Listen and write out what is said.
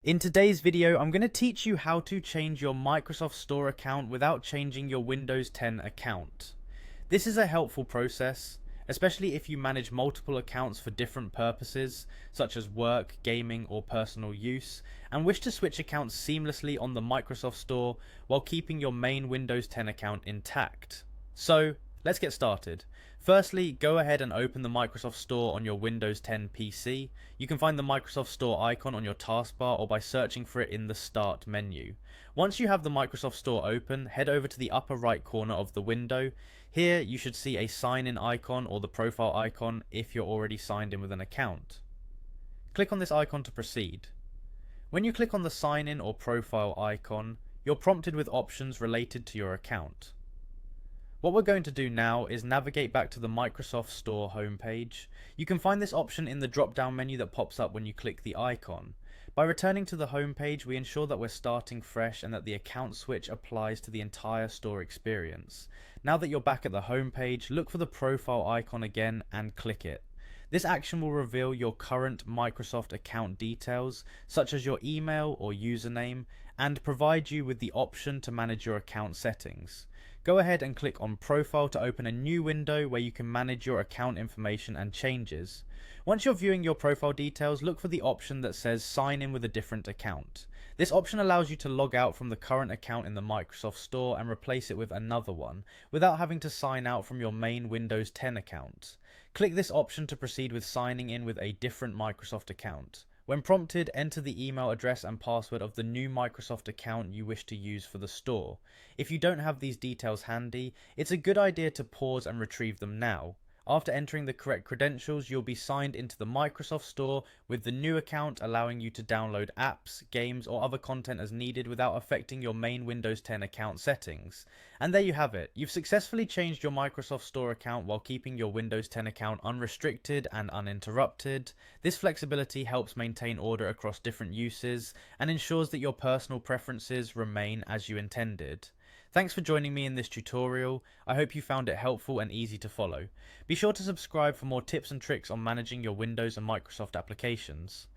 In today's video, I'm going to teach you how to change your Microsoft Store account without changing your Windows 10 account. This is a helpful process, especially if you manage multiple accounts for different purposes, such as work, gaming, or personal use, and wish to switch accounts seamlessly on the Microsoft Store while keeping your main Windows 10 account intact. So, let's get started. Firstly, go ahead and open the Microsoft Store on your Windows 10 PC. You can find the Microsoft Store icon on your taskbar or by searching for it in the Start menu. Once you have the Microsoft Store open, head over to the upper right corner of the window. Here you should see a sign in icon or the profile icon if you're already signed in with an account. Click on this icon to proceed. When you click on the sign in or profile icon, you're prompted with options related to your account. What we're going to do now is navigate back to the Microsoft Store homepage. You can find this option in the drop-down menu that pops up when you click the icon. By returning to the homepage, we ensure that we're starting fresh and that the account switch applies to the entire store experience. Now that you're back at the homepage, look for the profile icon again and click it. This action will reveal your current Microsoft account details, such as your email or username, and provide you with the option to manage your account settings. Go ahead and click on Profile to open a new window where you can manage your account information and changes. Once you're viewing your profile details, look for the option that says Sign in with a different account. This option allows you to log out from the current account in the Microsoft Store and replace it with another one, without having to sign out from your main Windows 10 account. Click this option to proceed with signing in with a different Microsoft account. When prompted, enter the email address and password of the new Microsoft account you wish to use for the store. If you don't have these details handy, it's a good idea to pause and retrieve them now. After entering the correct credentials, you'll be signed into the Microsoft Store with the new account, allowing you to download apps, games, or other content as needed without affecting your main Windows 10 account settings. And there you have it. You've successfully changed your Microsoft Store account while keeping your Windows 10 account unrestricted and uninterrupted. This flexibility helps maintain order across different uses and ensures that your personal preferences remain as you intended. Thanks for joining me in this tutorial. I hope you found it helpful and easy to follow. Be sure to subscribe for more tips and tricks on managing your Windows and Microsoft applications.